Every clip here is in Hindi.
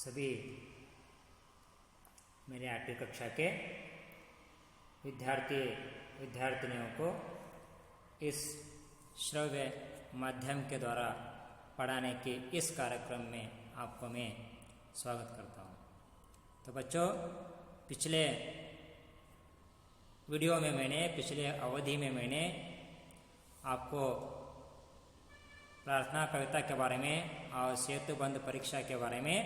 सभी मेरे 8वीं कक्षा के विद्यार्थिनियों को इस श्रव्य माध्यम के द्वारा पढ़ाने के इस कार्यक्रम में आपको मैं स्वागत करता हूँ। तो बच्चों, पिछले वीडियो में पिछले अवधि में मैंने आपको प्रार्थना कविता के बारे में और सेतुबंध परीक्षा के बारे में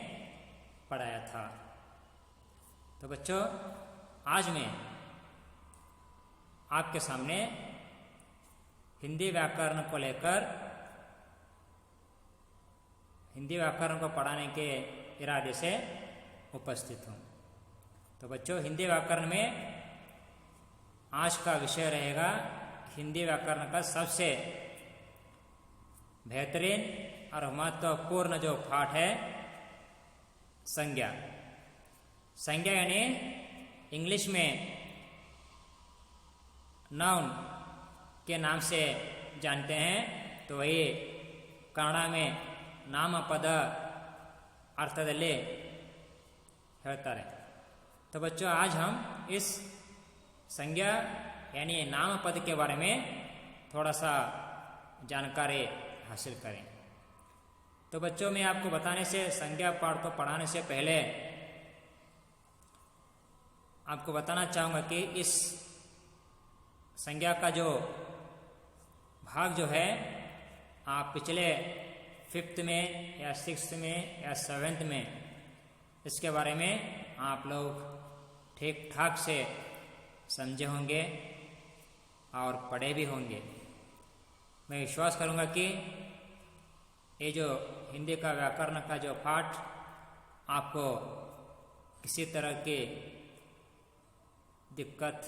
पढ़ाया था। तो बच्चों, आज मैं आपके सामने हिंदी व्याकरण को लेकर हिंदी व्याकरण को पढ़ाने के इरादे से उपस्थित हूँ। तो बच्चों, हिंदी व्याकरण में आज का विषय रहेगा हिंदी व्याकरण का सबसे बेहतरीन और महत्वपूर्ण जो पाठ है संज्ञा। संज्ञा यानी इंग्लिश में नाउन के नाम से जानते हैं, तो वही कन्नड़ में नामपद अर्थदल्लि ಹೇಳ್ತಾರೆ। तो बच्चों, आज हम इस संज्ञा यानी नामपद के बारे में थोड़ा सा जानकारी हासिल करें। तो बच्चों, मैं आपको बताने से संज्ञा पाठ को पढ़ाने से पहले आपको बताना चाहूँगा कि इस संज्ञा का जो भाग जो है आप पिछले 5th में या 6th में या 7th में इसके बारे में आप लोग ठीक ठाक से समझे होंगे और पढ़े भी होंगे। मैं विश्वास करूंगा कि ये जो हिंदी का व्याकरण का जो पाठ आपको किसी तरह की दिक्कत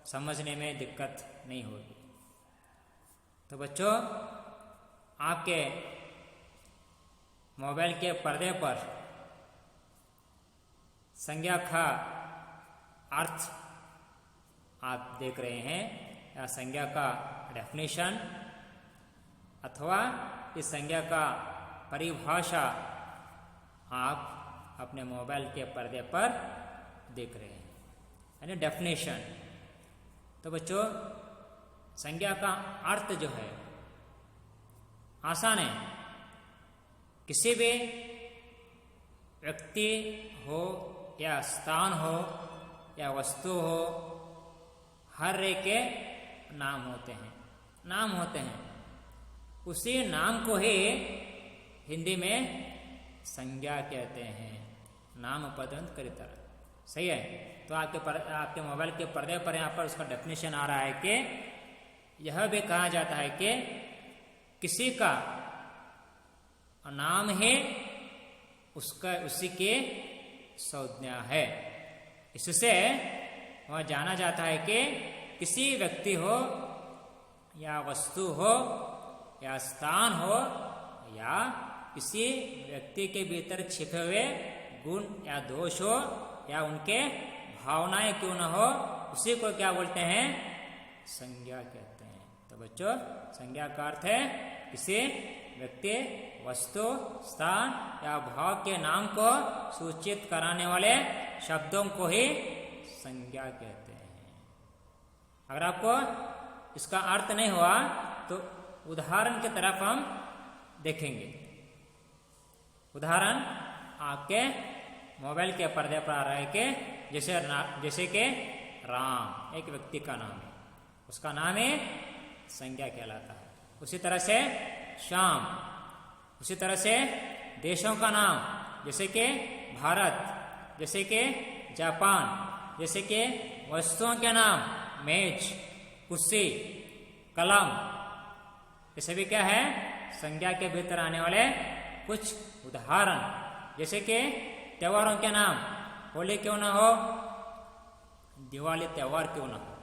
समझने में दिक्कत नहीं होगी। तो बच्चों, आपके मोबाइल के पर्दे पर संज्ञा का अर्थ आप देख रहे हैं या संज्ञा का डेफिनेशन अथवा इस संज्ञा का परिभाषा आप अपने मोबाइल के पर्दे पर देख रहे हैं, यानी डेफिनेशन। तो बच्चों, संज्ञा का अर्थ जो है आसान है। किसी भी व्यक्ति हो या स्थान हो या वस्तु हो, हर एक के नाम होते हैं। उसी नाम को ही हिंदी में संज्ञा कहते हैं। नाम पदंत करितर, सही है। तो आपके मोबाइल के पर्दे पर यहाँ पर उसका डेफिनेशन आ रहा है कि यह भी कहा जाता है कि किसी का नाम है उसी के संज्ञा है। इससे वह जाना जाता है कि किसी व्यक्ति हो या वस्तु हो या स्थान हो या किसी व्यक्ति के भीतर छिपे हुए गुण या दोष हो या उनके भावनाएं क्यों न हो, उसी को क्या बोलते हैं? संज्ञा कहते हैं। तो बच्चों, संज्ञा का अर्थ है किसी व्यक्ति, वस्तु, स्थान या भाव के नाम को सूचित कराने वाले शब्दों को ही संज्ञा कहते हैं। अगर आपको इसका अर्थ नहीं हुआ तो उदाहरण की तरफ हम देखेंगे। उदाहरण आपके मोबाइल के पर्दे पर आ रहा है कि जैसे कि राम एक व्यक्ति का नाम है, उसका नाम है संज्ञा कहलाता है। उसी तरह से श्याम, उसी तरह से देशों का नाम जैसे कि भारत, जैसे कि जापान, जैसे कि वस्तुओं के नाम मेज, कुर्सी, कलम, ये सभी क्या है? संज्ञा के भीतर आने वाले कुछ उदाहरण। जैसे कि त्योहारों के नाम, होली क्यों ना हो, दिवाली त्योहार क्यों ना हो,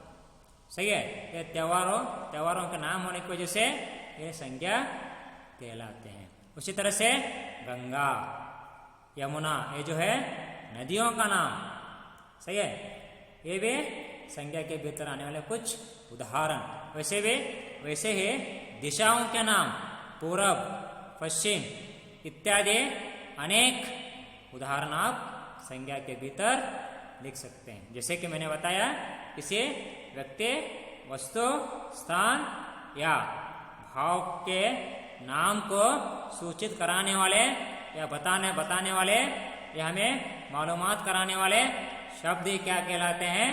सही है। ये त्योहारों के नाम होने की वजह से ये संज्ञा कहलाते हैं। उसी तरह से गंगा, यमुना, ये जो है नदियों का नाम, सही है। ये भी संज्ञा के भीतर आने वाले कुछ उदाहरण। वैसे ही दिशाओं के नाम पूरब, पश्चिम इत्यादि अनेक उदाहरण आप संज्ञा के भीतर लिख सकते हैं। जैसे कि मैंने बताया, किसी व्यक्ति, वस्तु, स्थान या भाव के नाम को सूचित कराने वाले या बताने वाले या हमें मालूमात कराने वाले शब्द क्या कहलाते हैं?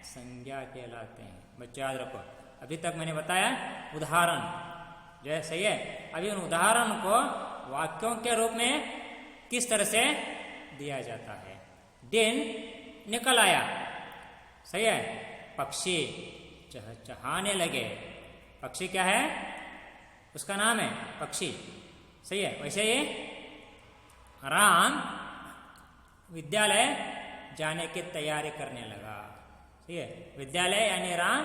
संज्ञा कहलाते हैं। बच्चों याद रखो, अभी तक मैंने बताया उदाहरण जो है सही है। अभी उन उदाहरण को वाक्यों के रूप में किस तरह से दिया जाता है। दिन निकल आया, सही है। पक्षी चहचहाने लगे, पक्षी क्या है? उसका नाम है पक्षी, सही है। वैसे ही राम विद्यालय जाने की तैयारी करने लगा, ठीक है। विद्यालय यानी राम,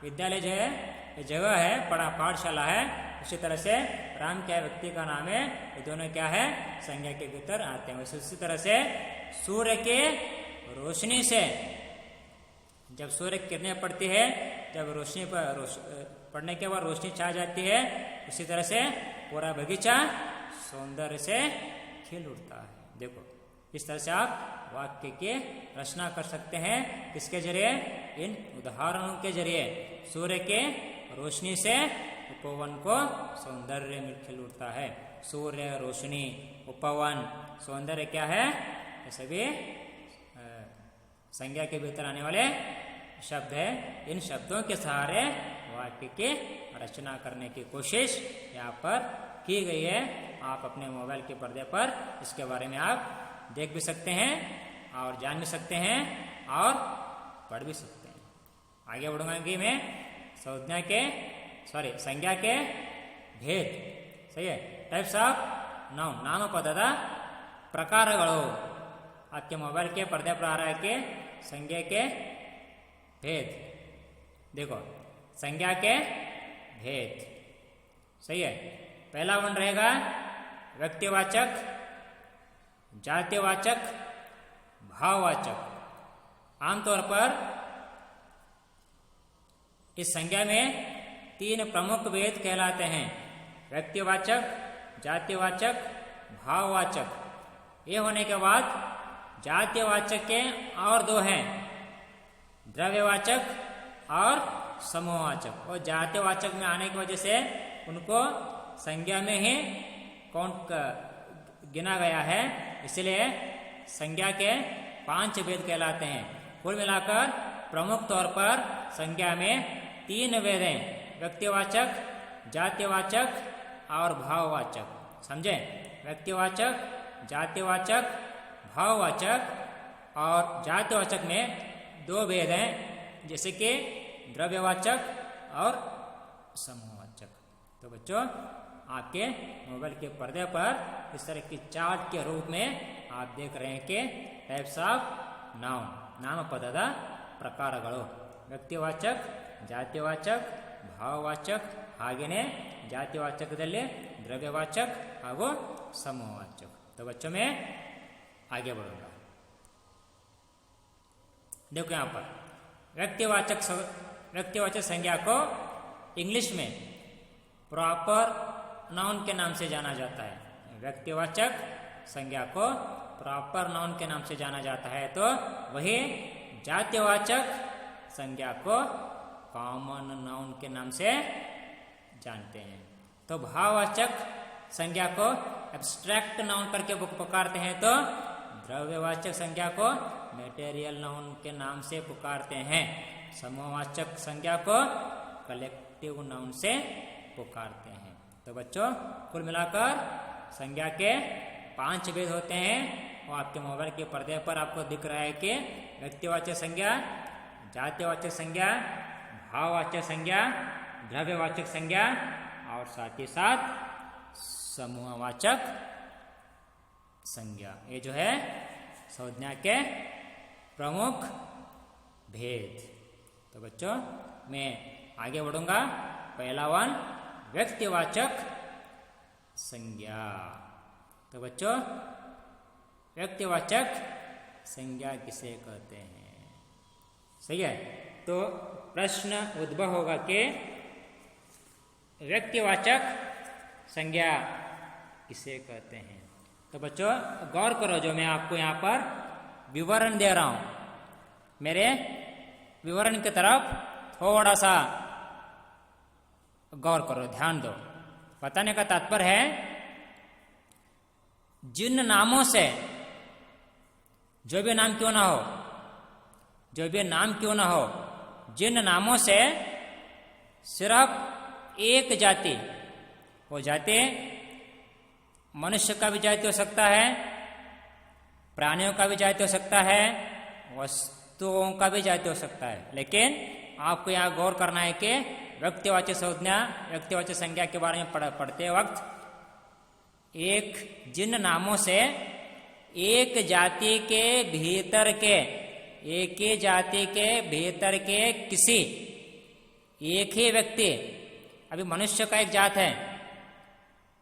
विद्यालय जो है ये जगह है, बड़ा पाठशाला है। उसी तरह से राम क्या व्यक्ति का नाम है, ये दोनों क्या है? संज्ञा के भीतर आते हैं। वैसे उसी तरह से सूर्य के रोशनी से, जब सूर्य किरणें पड़ती है, जब रोशनी पर पड़ने के बाद रोशनी छा जाती है, उसी तरह से पूरा बगीचा सौंदर्य से खिल उठता है। देखो, इस तरह से आप वाक्य की रचना कर सकते हैं। किसके जरिए? इन उदाहरणों के जरिए। सूर्य के रोशनी से उपवन को सौंदर्य में खिल उठता है। सूर्य, रोशनी, उपवन, सौंदर्य क्या है? ये सभी संज्ञा के भीतर आने वाले शब्द है। इन शब्दों के सहारे वाक्य की रचना करने की कोशिश यहाँ पर की गई है। आप अपने मोबाइल के पर्दे पर इसके बारे में आप देख भी सकते हैं और जान भी सकते हैं और पढ़ भी सकते हैं। आगे बढ़ूंगा कि मैं संज्ञा के भेद, सही है। टाइप्स ऑफ नाउन, नामपदದ प्रकारಗಳು। आपके मोबाइल के पर्दे पर आ रहा है कि संज्ञा के भेद। देखो, संज्ञा के भेद, सही है। पहला वन रहेगा व्यक्तिवाचक, जातिवाचक, भाववाचक। आमतौर पर इस संज्ञा में 3 प्रमुख भेद कहलाते हैं: व्यक्तिवाचक, जातिवाचक, भाववाचक। ये होने के बाद जातिवाचक के और 2 हैं, द्रव्यवाचक और समूहवाचक। और जातिवाचक में आने की वजह से उनको संज्ञा में ही काउंट गिना गया है, इसलिए संज्ञा के 5 भेद कहलाते हैं। कुल मिलाकर प्रमुख तौर पर संज्ञा में 3 भेद हैं: व्यक्तिवाचक, जातिवाचक और भाववाचक। समझे? व्यक्तिवाचक, जातिवाचक, भाववाचक। और जातिवाचक में 2 भेद हैं, जैसे कि द्रव्यवाचक और समूहवाचक। तो बच्चों, आपके मोबाइल के पर्दे पर इस तरह की चार्ट के रूप में आप देख रहे हैं कि टाइप्स ऑफ नाउन, ನಾಮಪದದ ಪ್ರಕಾರಗಳು. ವ್ಯಕ್ತಿವಾಚಕ, ಜಾತಿವಾಚಕ, ಭಾವವಾಚಕ, ಹಾಗೆಯೇ ಜಾತಿವಾಚಕದಲ್ಲಿ द्रव्यवाचक ಹಾಗೂ समूहवाचक. तो बच्चों में आगे बढ़ूंगा. देखो यहाँ पर व्यक्तिवाचक संज्ञा को इंग्लिश में प्रॉपर नाउन के नाम से जाना जाता है. व्यक्तिवाचक संज्ञा को प्रॉपर नाउन के नाम से जाना जाता है. तो वही जातिवाचक संज्ञा को कॉमन नाउन के नाम से जानते हैं. तो भाववाचक संज्ञा को एब्स्ट्रैक्ट नाउन करके पुकारते हैं. तो द्रव्यवाचक संज्ञा को मटेरियल नाउन के नाम से पुकारते हैं. समूहवाचक संज्ञा को कलेक्टिव नाउन से पुकारते हैं. तो बच्चों, कुल मिलाकर संज्ञा के 5 भेद होते हैं. और आपके मोबाइल के पर्दे पर आपको दिख रहा है कि व्यक्तिवाचक संज्ञा, जातिवाचक संज्ञा, भाववाचक संज्ञा, द्रव्यवाचक संज्ञा और साथ ही साथ समूहवाचक संज्ञा. ये जो है संज्ञा के प्रमुख भेद. तो बच्चों, मैं आगे बढ़ूंगा. पहला वन व्यक्तिवाचक संज्ञा. तो बच्चों, व्यक्तिवाचक संज्ञा किसे कहते हैं? सही है. तो प्रश्न उद्भव होगा कि व्यक्तिवाचक संज्ञा किसे कहते हैं? तो बच्चों गौर करो, जो मैं आपको यहाँ पर विवरण दे रहा हूं, मेरे विवरण की तरफ थोड़ा सा गौर करो, ध्यान दो। बताने का तात्पर्य है, जिन नामों से, जो भी नाम क्यों ना हो, जो भी नाम क्यों ना हो, जिन नामों से सिर्फ एक जाति, वो जाति मनुष्य का भी जाति हो सकता है, प्राणियों का भी जाति हो सकता है, वस्तुओं का भी जाति हो सकता है, लेकिन आपको यहाँ गौर करना है कि व्यक्तिवाचक संज्ञा, व्यक्तिवाचक संज्ञा के बारे में पढ़ते वक्त जिन नामों से एक जाति के भीतर के, एक ही जाति के भीतर के किसी एक ही व्यक्ति, अभी मनुष्य का एक जात है,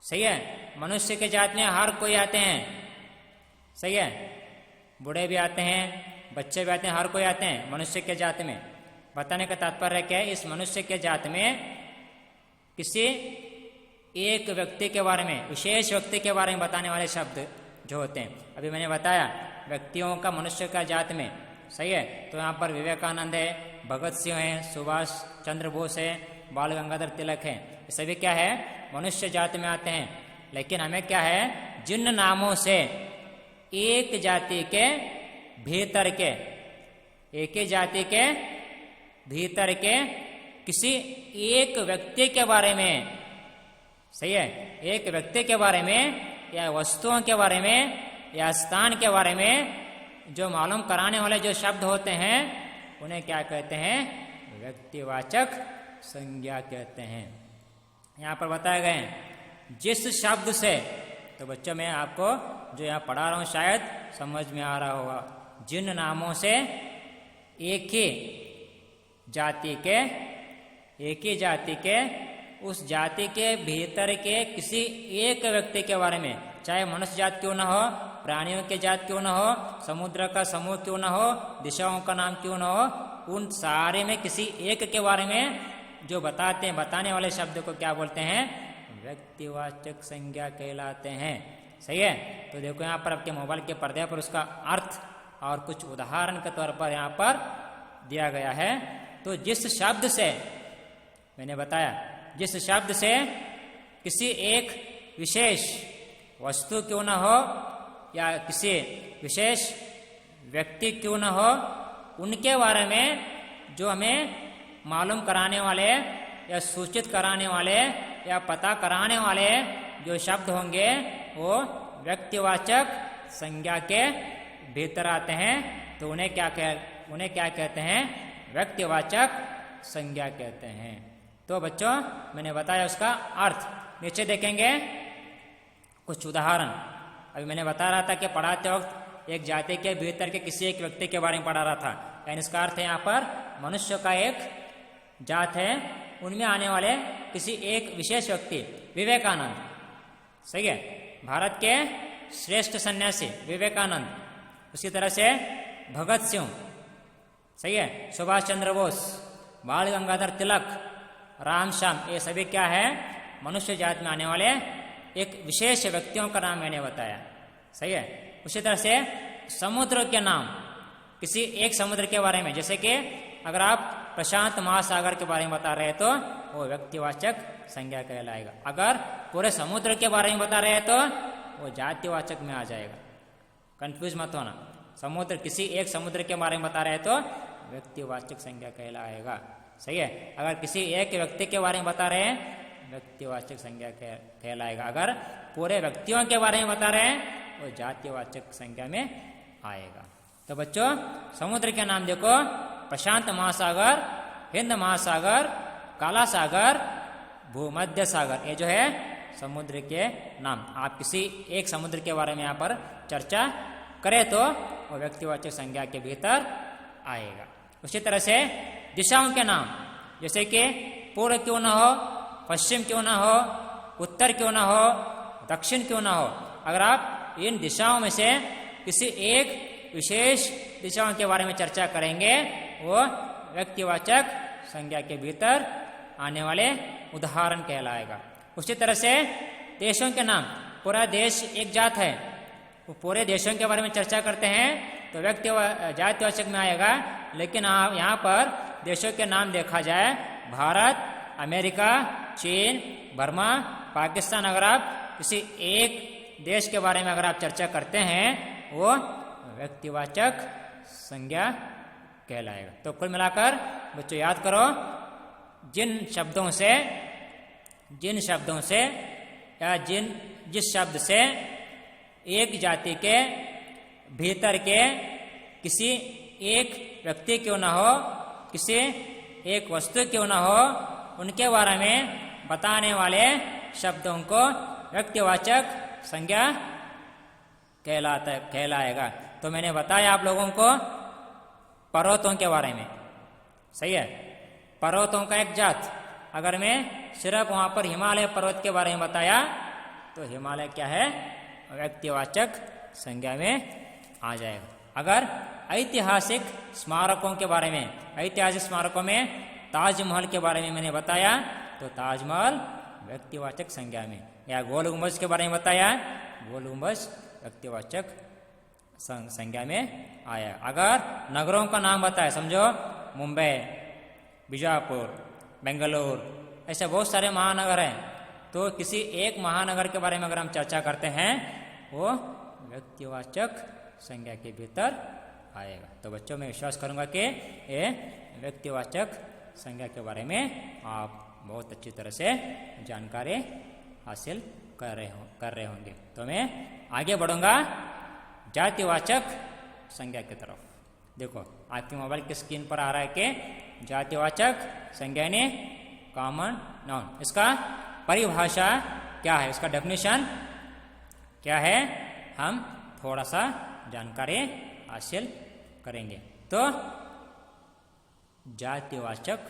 सही है, मनुष्य के जात में हर कोई आते हैं, सही है, बूढ़े भी आते हैं, बच्चे भी आते हैं, हर कोई आते हैं मनुष्य के जात में। बताने का तात्पर्य क्या है, इस मनुष्य के जात में किसी एक व्यक्ति के बारे में, विशेष व्यक्ति के बारे में बताने वाले शब्द जो होते हैं, अभी मैंने बताया व्यक्तियों का मनुष्य का जात में, सही है, तो यहाँ पर विवेकानंद है, भगत सिंह है, सुभाष चंद्र बोस है, बाल गंगाधर तिलक है, ये सभी क्या है, मनुष्य जाति में आते हैं। लेकिन हमें क्या है, जिन नामों से एक जाति के भीतर के, एक ही जाति के भीतर के किसी एक व्यक्ति के बारे में, सही है, एक व्यक्ति के बारे में या वस्तुओं के बारे में या स्थान के बारे में जो मालूम कराने वाले जो शब्द होते हैं, उन्हें क्या कहते हैं, व्यक्तिवाचक संज्ञा कहते हैं। यहाँ पर बताए गए हैं जिस शब्द से, तो बच्चों मैं आपको जो यहाँ पढ़ा रहा हूँ शायद समझ में आ रहा होगा, जिन नामों से एक ही जाति के, एक ही जाति के, उस जाति के भीतर के किसी एक व्यक्ति के बारे में, चाहे मनुष्य जात क्यों ना हो, प्राणियों के जात क्यों ना हो, समुद्र का समूह क्यों ना हो, दिशाओं का नाम क्यों ना हो, उन सारे में किसी एक के बारे में जो बताते हैं, बताने वाले शब्द को क्या बोलते हैं, व्यक्तिवाचक संज्ञा कहलाते हैं। सही है, तो देखो यहाँ पर आपके मोबाइल के पर्दे पर उसका अर्थ और कुछ उदाहरण के तौर पर यहाँ पर दिया गया है। तो जिस शब्द से मैंने बताया, जिस शब्द से किसी एक विशेष वस्तु क्यों ना हो या किसी विशेष व्यक्ति क्यों ना हो, उनके बारे में जो हमें मालूम कराने वाले या सूचित कराने वाले या पता कराने वाले जो शब्द होंगे, वो व्यक्तिवाचक संज्ञा के भीतर आते हैं। तो उन्हें क्या कहते हैं, व्यक्तिवाचक संज्ञा कहते हैं। तो बच्चों मैंने बताया उसका अर्थ। नीचे देखेंगे कुछ उदाहरण। अभी मैंने बता रहा था कि पढ़ाते वक्त एक जाति के भीतर के किसी एक व्यक्ति के बारे में पढ़ा रहा था, यानी इसका अर्थ है यहाँ पर मनुष्य का एक जात है, उनमें आने वाले किसी एक विशेष व्यक्ति, विवेकानंद, सही है, भारत के श्रेष्ठ सन्यासी विवेकानंद, उसी तरह से भगत सिंह, सही है, सुभाष चंद्र बोस, बाल गंगाधर तिलक, रामश्याम, ये सभी क्या है, मनुष्य जात में आने वाले एक विशेष व्यक्तियों का नाम मैंने बताया। सही है। उसी तरह से समुद्र के नाम, किसी एक समुद्र के बारे में, जैसे कि अगर आप प्रशांत महासागर के बारे में बता रहे हैं तो वो व्यक्तिवाचक संज्ञा कहलाएगा। अगर पूरे समुद्र के बारे में बता रहे हैं तो वो जातिवाचक में आ जाएगा। कंफ्यूज मत होना। समुद्र, किसी एक समुद्र के बारे में बता रहे हैं तो व्यक्तिवाचक संज्ञा कहलाएगा। सही है। अगर किसी एक व्यक्ति के बारे में बता रहे हैं, व्यक्तिवाचक संज्ञा कहलाएगा। अगर पूरे व्यक्तियों के बारे में बता रहे हैं, वो जातिवाचक संज्ञा में आएगा। तो बच्चों समुद्र के नाम देखो, प्रशांत महासागर, हिंद महासागर, काला सागर, भूमध्य सागर, ये जो है समुद्र के नाम। आप किसी एक समुद्र के बारे में यहाँ पर चर्चा करें तो वो व्यक्तिवाचक संज्ञा के भीतर आएगा। उसी तरह से दिशाओं के नाम, जैसे कि पूर्व क्यों ना हो, पश्चिम क्यों ना हो, उत्तर क्यों ना हो, दक्षिण क्यों ना हो, अगर आप इन दिशाओं में से किसी एक विशेष दिशाओं के बारे में चर्चा करेंगे, वो व्यक्तिवाचक संज्ञा के भीतर आने वाले उदाहरण कहलाएगा। उसी तरह से देशों के नाम, पूरा देश एक जात है, वो पूरे देशों के बारे में चर्चा करते हैं तो व्यक्ति जातिवाचक में आएगा। लेकिन यहाँ पर देशों के नाम देखा जाए, भारत, अमेरिका, चीन, बर्मा, पाकिस्तान, अगर आप किसी एक देश के बारे में अगर आप चर्चा करते हैं वो व्यक्तिवाचक संज्ञा कहलाएगा। तो कुल मिलाकर बच्चों याद करो, जिन शब्दों से या जिस शब्द से एक जाति के भीतर के किसी एक व्यक्ति क्यों ना हो, किसी एक वस्तु क्यों ना हो, उनके बारे में बताने वाले शब्दों को व्यक्तिवाचक संज्ञा कहलाएगा। तो मैंने बताया आप लोगों को पर्वतों के बारे में, सही है, पर्वतों का एक जात। अगर मैं सिर्फ वहां पर हिमालय पर्वत के बारे में बताया तो हिमालय क्या है, व्यक्तिवाचक संज्ञा में आ जाएगा। अगर ऐतिहासिक स्मारकों के बारे में, ऐतिहासिक स्मारकों में ताजमहल के बारे में मैंने बताया तो ताजमहल व्यक्तिवाचक संज्ञा में, या गोल गुंबज के बारे में बताया, गोल गुंबज व्यक्तिवाचक संज्ञा में आया। अगर नगरों का नाम बताया, समझो मुंबई, बीजापुर, बेंगलुरु, ऐसे बहुत सारे महानगर हैं, तो किसी एक महानगर के बारे में अगर हम चर्चा करते हैं वो व्यक्तिवाचक संज्ञा के भीतर आएगा। तो बच्चों मैं विश्वास करूंगा कि ये व्यक्तिवाचक संज्ञा के बारे में आप बहुत अच्छी तरह से जानकारी हासिल कर रहे होंगे। तो मैं आगे बढ़ूंगा जातिवाचक संज्ञा की तरफ। देखो आपके मोबाइल की स्क्रीन पर आ रहा है कि जातिवाचक संज्ञा ने कॉमन नाउन, इसका परिभाषा क्या है, इसका डेफिनेशन क्या है, हम थोड़ा सा जानकारी हासिल करेंगे। तो जातिवाचक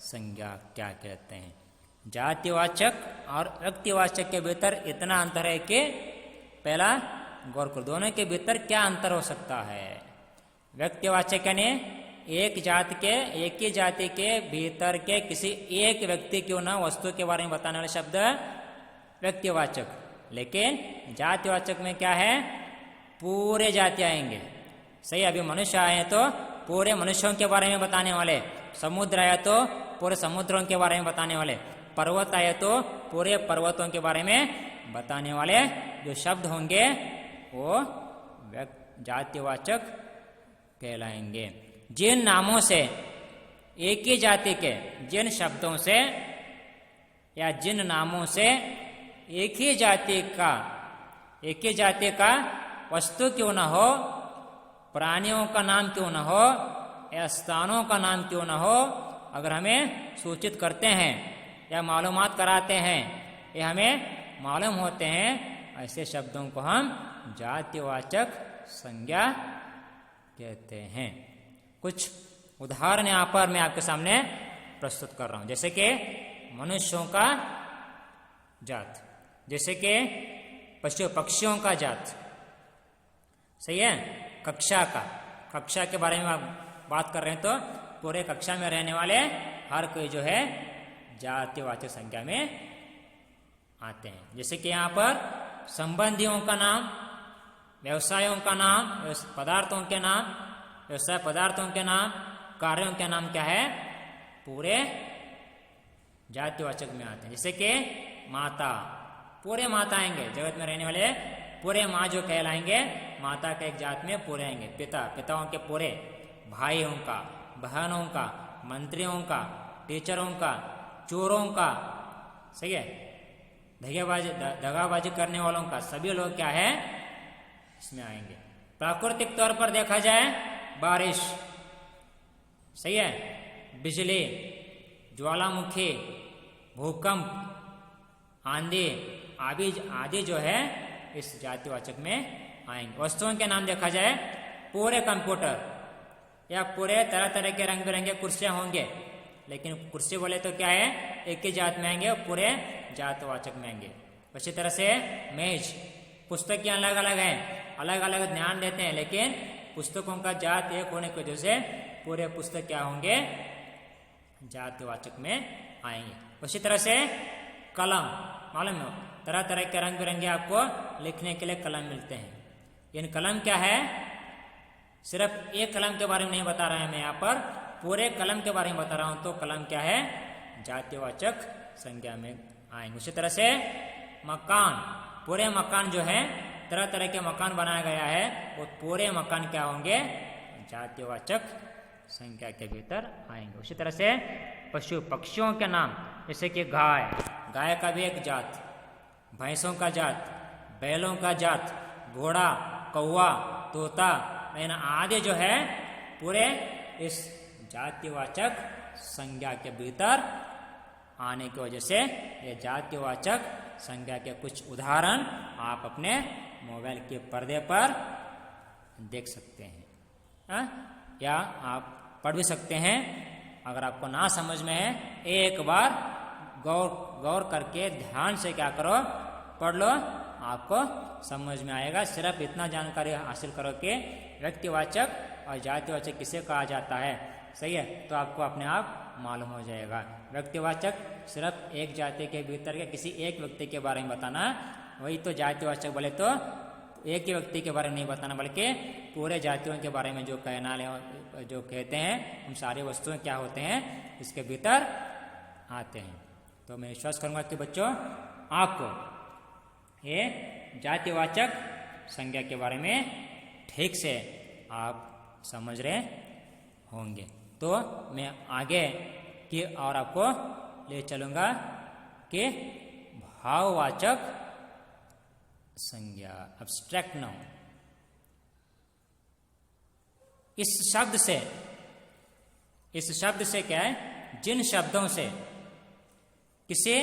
संज्ञा क्या कहते हैं। जातिवाचक और व्यक्तिवाचक के भीतर इतना अंतर है कि पहला गौर करो, दोनों के भीतर क्या अंतर हो सकता है। व्यक्तिवाचक यानी एक ही जाति के भीतर के किसी एक व्यक्ति क्यों ना वस्तु के बारे में बताने वाले शब्द व्यक्तिवाचक। लेकिन जातिवाचक में क्या है, पूरे जाति आएंगे, सही। अभी मनुष्य आए तो पूरे मनुष्यों के बारे में बताने वाले, समुद्र आया तो पूरे समुद्रों के बारे में बताने वाले, पर्वत आए तो पूरे पर्वतों के बारे में बताने वाले जो शब्द होंगे वो जातिवाचक कहलाएंगे। जिन नामों से एक ही जाति के, जिन शब्दों से या जिन नामों से एक ही जाति का वस्तु क्यों ना हो, प्राणियों का नाम क्यों ना हो या स्थानों का नाम क्यों ना हो, अगर हमें सूचित करते हैं या मालूमात कराते हैं या हमें मालूम होते हैं, ऐसे शब्दों को हम जातिवाचक संज्ञा कहते हैं। कुछ उदाहरण यहाँ पर मैं आपके सामने प्रस्तुत कर रहा हूं, जैसे कि मनुष्यों का जात, जैसे कि पशु पक्षियों का जात, सही है। कक्षा के बारे में आप बात कर रहे हैं तो पूरे कक्षा में रहने वाले हर कोई जो है जातिवाचक संज्ञा में आते हैं। जैसे कि यहाँ पर संबंधियों का नाम, व्यवसायों का नाम, पदार्थों के नाम, व्यवसाय पदार्थों के नाम, कार्यों के नाम क्या है, पूरे जातिवाचक में आते हैं। जैसे कि माता, पूरे माता आएंगे, जगत में रहने वाले पूरे माँ जो कहलाएंगे, माता के एक जात में पूरे आएंगे। पिताओं के पूरे, भाइयों का, बहनों का, मंत्रियों का, टीचरों का, चोरों का, सही है, दगाबाजी करने वालों का, सभी लोग क्या है इसमें आएंगे। प्राकृतिक तौर पर देखा जाए बारिश, सही है, बिजली, ज्वालामुखी, भूकंप, आंधी आदि जो है इस जातिवाचक में आएंगे। वस्तुओं के नाम देखा जाए, पूरे कंप्यूटर या पूरे तरह तरह के रंग बिरंगे कुर्सियां होंगे, लेकिन कुर्सी बोले तो क्या है, एक ही जात में आएंगे और पूरे जातवाचक में आएंगे। उसी तरह से मेज, पुस्तकें अलग अलग हैं, अलग अलग ज्ञान देते हैं, लेकिन पुस्तकों का जात एक होने की वजह से पूरे पुस्तक क्या होंगे, जातिवाचक में आएंगे। उसी तरह से कलम, मालूम हो, तरह तरह के रंग बिरंगे आपको लिखने के लिए कलम मिलते हैं, इन कलम क्या है, सिर्फ एक कलम के बारे में नहीं बता रहा है मैं यहाँ पर, पूरे कलम के बारे में बता रहा हूं। तो कलम क्या है, जातिवाचक संज्ञा में आएंगे। उसी तरह से मकान, पूरे मकान जो है, तरह तरह के मकान बनाया गया है, वो पूरे मकान क्या होंगे, जातिवाचक संज्ञा के भीतर आएंगे। उसी तरह से पशु पक्षियों के नाम, जैसे कि गाय, गाय का भी एक जात, भैंसों का जात, बैलों का जात, घोड़ा, कौवा, तोता, मैना आदि जो है पूरे इस जातिवाचक संज्ञा के भीतर आने की वजह से ये जातिवाचक संज्ञा के कुछ उदाहरण आप अपने मोबाइल के पर्दे पर देख सकते हैं, या आप पढ़ भी सकते हैं। अगर आपको ना समझ में है, एक बार गौर करके ध्यान से क्या करो, पढ़ लो, आपको समझ में आएगा। सिर्फ इतना जानकारी हासिल करो कि व्यक्तिवाचक और जातिवाचक किसे कहा जाता है, सही है, तो आपको अपने आप मालूम हो जाएगा। व्यक्तिवाचक सिर्फ एक जाति के भीतर के किसी एक व्यक्ति के बारे में बताना, वही तो जातिवाचक बोले तो एक ही व्यक्ति के बारे में नहीं बताना, बल्कि पूरे जातियों के बारे में जो कहना जो कहते हैं, उन सारी वस्तुएं क्या होते हैं, इसके भीतर आते हैं। तो मैं विश्वास करूंगा कि बच्चों आपको ये जातिवाचक संज्ञा के बारे में ठीक से आप समझ रहे होंगे। तो मैं आगे की और आपको ले चलूंगा कि भाववाचक संज्ञा, एब्स्ट्रैक्ट नाउन। इस शब्द से क्या है, जिन शब्दों से किसी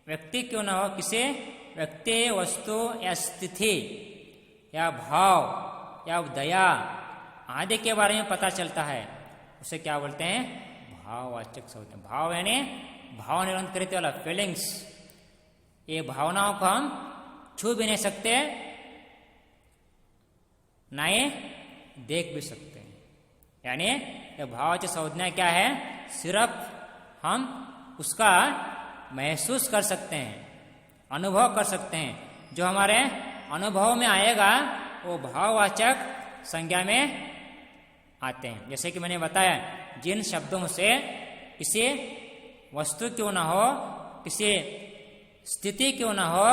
व्यक्ति क्यों ना हो, किसी व्यक्ति, वस्तु या स्थिति या भाव या दया आदि के बारे में पता चलता है, उसे क्या बोलते हैं, भाववाचक शब्द। भाव यानी भाव निरंतर करने वाला, फीलिंग्स। ये भावनाओं को हम छू भी नहीं सकते, ना ही देख भी सकते हैं। यानी ये भाववाचक संज्ञा क्या है, सिर्फ हम उसका महसूस कर सकते हैं, अनुभव कर सकते हैं। जो हमारे अनुभव में आएगा वो भाववाचक संज्ञा में आते हैं। जैसे कि मैंने बताया, जिन शब्दों से किसी वस्तु क्यों ना हो, किसी स्थिति क्यों ना हो,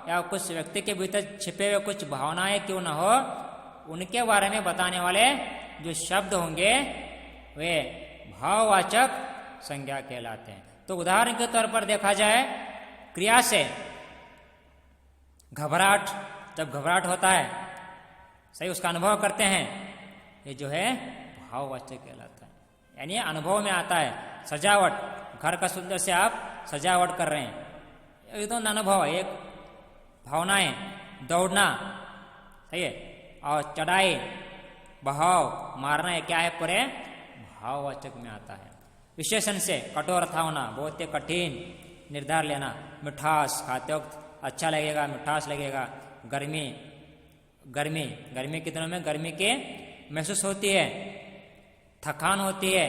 या कुछ व्यक्ति के भीतर छिपे हुए कुछ भावनाएं क्यों ना हो, उनके बारे में बताने वाले जो शब्द होंगे वे भाववाचक संज्ञा कहलाते हैं। तो उदाहरण के तौर पर देखा जाए, क्रिया से घबराहट, जब घबराहट होता है, सही, उसका अनुभव करते हैं, ये जो है भाववाचक कहलाता है, यानी अनुभव में आता है। सजावट, घर का सुंदर से आप सजावट कर रहे हैं, ये तो अनुभव है, एक भावनाएं। दौड़ना, सही है, और चढ़ाई, बहाव, मारना, ये क्या है, पूरे भाववाचक में आता है। विशेषण से कठोरता होना, बहुत ही कठिन निर्धार लेना। मिठास, खाते वक्त अच्छा लगेगा, मिठास लगेगा। गर्मी के दिनों में गर्मी के महसूस होती है, थकान होती है।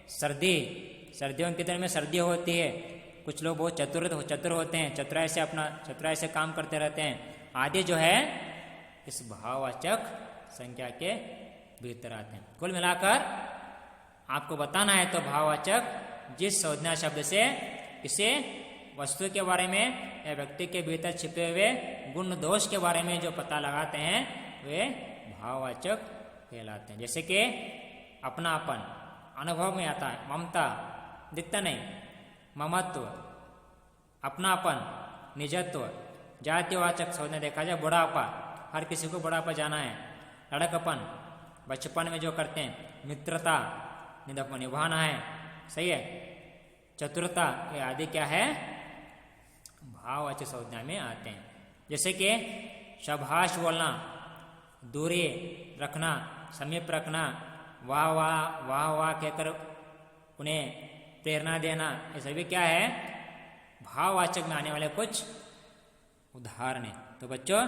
सर्दियों के दिनों में सर्दी होती है। कुछ लोग बहुत चतुर होते हैं, चतुराई से काम करते रहते हैं। आदि जो है इस भाववाचक संज्ञा के भीतर आते हैं। कुल मिलाकर आपको बताना है तो भाववाचक जिस संज्ञा शब्द से किसी वस्तु के बारे में या व्यक्ति के भीतर छिपे हुए गुण दोष के बारे में जो पता लगाते हैं वे भाववाचक कहलाते हैं। जैसे कि अपनापन, अनुभव में आता है। ममता, दिखता नहीं, ममत्व, अपनापन, निजत्व। जातिवाचक संज्ञा देखा जाए, बुढ़ापा, हर किसी को बुढ़ापा जाना है। लड़कपन, बचपन में जो करते हैं। मित्रता, निभाना है, सही है। चतुरता, ये आदि क्या है, भाववाचक संज्ञा में आते हैं। जैसे कि शाबाश बोलना, दूरी रखना, समीप रखना, वाह वाह कहकर उन्हें प्रेरणा देना, ये सभी क्या है, भाववाचक में आने वाले कुछ उदाहरण है। तो बच्चों,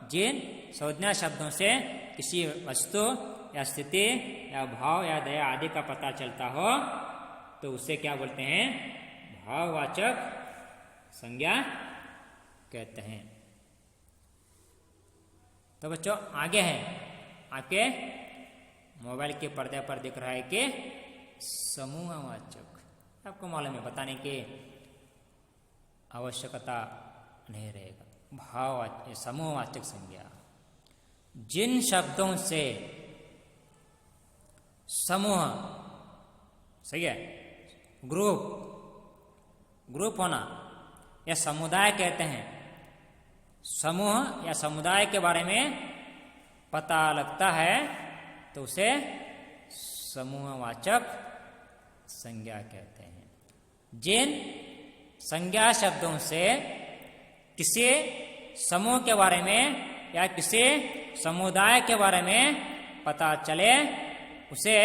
जिन संज्ञा शब्दों से किसी वस्तु या स्थिति या भाव या दया आदि का पता चलता हो तो उसे क्या बोलते हैं, भाववाचक संज्ञा कहते हैं। तो बच्चों आगे है आपके मोबाइल के पर्दे पर दिख रहा है कि समूहवाचक, आपको मालूम है, बताने की आवश्यकता नहीं रहेगा। भाववाचक, समूहवाचक संज्ञा, जिन शब्दों से समूह, सही है, ग्रुप होना या समुदाय कहते हैं, समूह या समुदाय के बारे में पता लगता है तो उसे समूहवाचक संज्ञा कहते हैं। जिन संज्ञा शब्दों से किसी समूह के बारे में या किसी समुदाय के बारे में पता चले उसे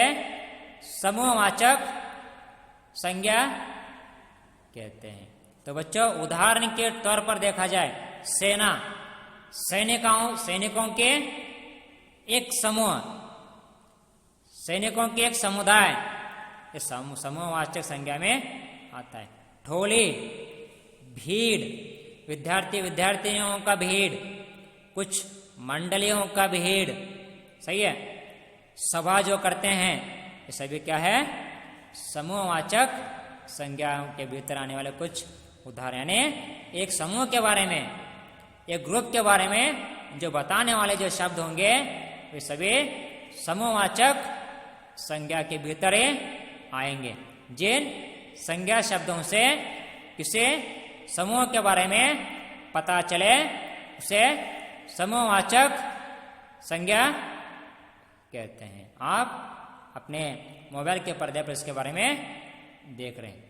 समूहवाचक संज्ञा कहते हैं। तो बच्चों उदाहरण के तौर पर देखा जाए, सेना, सैनिकों के एक समूह, सैनिकों के एक समुदाय, ये समूहवाचक संज्ञा में आता है। ठोली, भीड़, विद्यार्थियों का भीड़, कुछ मंडलियों का भीड़, सही है, सभा जो करते हैं, ये सभी क्या है, समूहवाचक संज्ञाओं के भीतर आने वाले कुछ उदाहरण, यानी एक समूह के बारे में, एक ग्रुप के बारे में जो बताने वाले जो शब्द होंगे वे सभी समूहवाचक संज्ञा के भीतर आएंगे। जिन संज्ञा शब्दों से किसी समूह के बारे में पता चले उसे समूहवाचक संज्ञा कहते हैं। आप अपने मोबाइल के पर्दे पर इसके बारे में देख रहे हैं।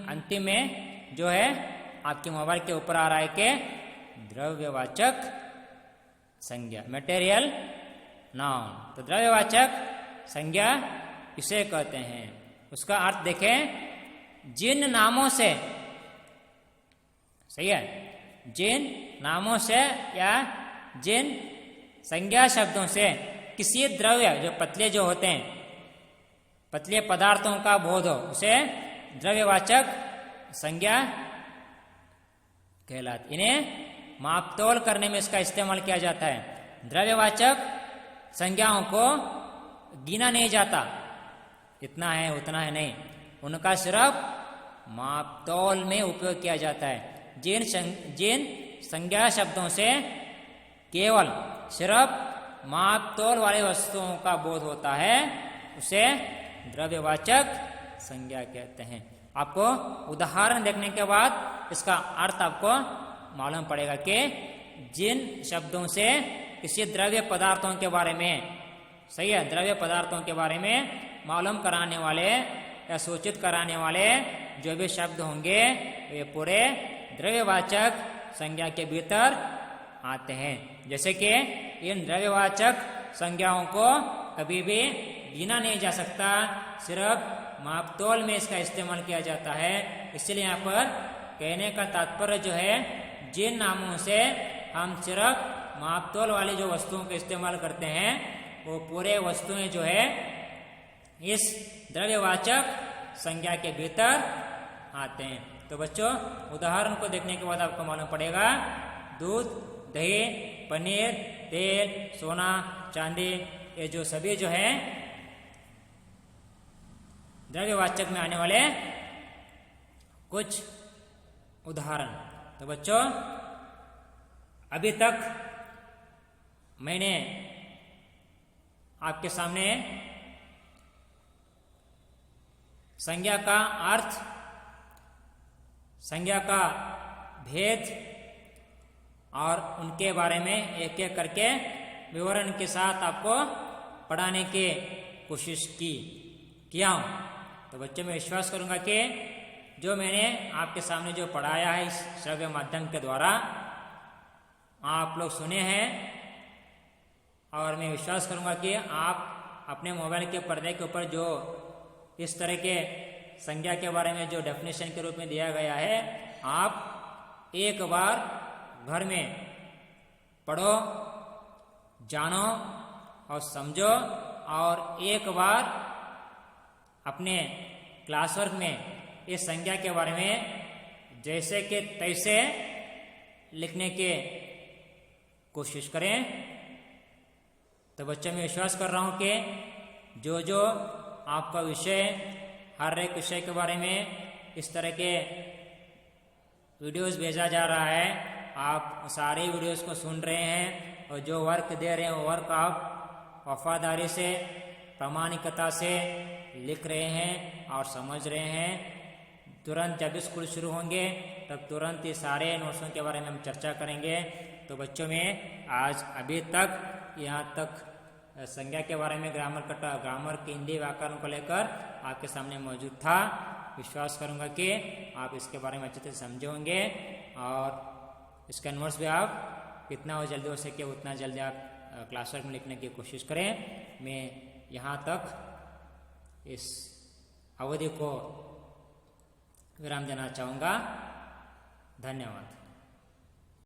अंतिम में जो है आपके मोबाइल के ऊपर आ रहा है कि द्रव्यवाचक संज्ञा, मटेरियल नाउन। तो द्रव्यवाचक संज्ञा किसे कहते हैं, उसका अर्थ देखें, जिन नामों से, सही है, जिन नामों से या जिन संज्ञा शब्दों से किसी द्रव्य, जो पतले जो होते हैं, पतले पदार्थों का बोध हो, उसे द्रव्यवाचक संज्ञा कहलाती। इन्हें मापतोल करने में इसका इस्तेमाल किया जाता है। द्रव्यवाचक संज्ञाओं को गिना नहीं जाता, इतना है उतना है नहीं, उनका सिर्फ मापतोल में उपयोग किया जाता है। जिन संज्ञा शब्दों से केवल सिर्फ मापतोल वाले वस्तुओं का बोध होता है उसे द्रव्यवाचक संज्ञा कहते हैं। आपको उदाहरण देखने के बाद इसका अर्थ आपको मालूम पड़ेगा कि जिन शब्दों से किसी द्रव्य पदार्थों के बारे में, सही है, द्रव्य पदार्थों के बारे में मालूम कराने वाले या सूचित कराने वाले जो भी शब्द होंगे वे पूरे द्रव्यवाचक संज्ञा के भीतर आते हैं। जैसे कि इन द्रव्यवाचक संज्ञाओं को कभी भी गिना नहीं जा सकता, सिर्फ मापतोल में इसका इस्तेमाल किया जाता है। इसलिए यहाँ पर कहने का तात्पर्य जो है, जिन नामों से हम सिर्फ मापतोल वाली जो वस्तुओं का इस्तेमाल करते हैं वो पूरे वस्तुएं जो है इस द्रव्यवाचक संज्ञा के भीतर आते हैं। तो बच्चों उदाहरण को देखने के बाद आपको मालूम पड़ेगा, दूध, दही, पनीर, तेल, सोना, चांदी, ये जो सभी जो है द्रव्यवाचक में आने वाले कुछ उदाहरण। तो बच्चों अभी तक मैंने आपके सामने संज्ञा का अर्थ, संज्ञा का भेद और उनके बारे में एक एक करके विवरण के साथ आपको पढ़ाने की कोशिश किया हूँ। तो बच्चों मैं विश्वास करूँगा कि जो मैंने आपके सामने जो पढ़ाया है इस श्रव्य माध्यम के द्वारा आप लोग सुने हैं, और मैं विश्वास करूँगा कि आप अपने मोबाइल के पर्दे के ऊपर जो इस तरह के संज्ञा के बारे में जो डेफिनेशन के रूप में दिया गया है, आप एक बार घर में पढ़ो, जानो और समझो, और एक बार अपने क्लास वर्क में इस संज्ञा के बारे में जैसे कि तैसे लिखने के कोशिश करें। तो बच्चों मैं विश्वास कर रहा हूं कि जो जो आपका विषय, हर एक विषय के बारे में इस तरह के वीडियोस भेजा जा रहा है, आप सारे वीडियोस को सुन रहे हैं और जो वर्क दे रहे हैं वो वर्क आप वफादारी से, प्रामाणिकता से लिख रहे हैं और समझ रहे हैं। तुरंत जब स्कूल शुरू होंगे तब तुरंत ये सारे नोट्सों के बारे में हम चर्चा करेंगे। तो बच्चों में आज अभी तक यहाँ तक संज्ञा के बारे में ग्रामर के हिंदी व्याकरण को लेकर आपके सामने मौजूद था। विश्वास करूंगा कि आप इसके बारे में अच्छे से समझे होंगे और इसका नोट्स भी आप कितना हो जल्दी हो सके उतना जल्दी आप क्लासवर्क में लिखने की कोशिश करें। मैं यहाँ तक इस अवधि को विराम देना चाहूँगा। धन्यवाद।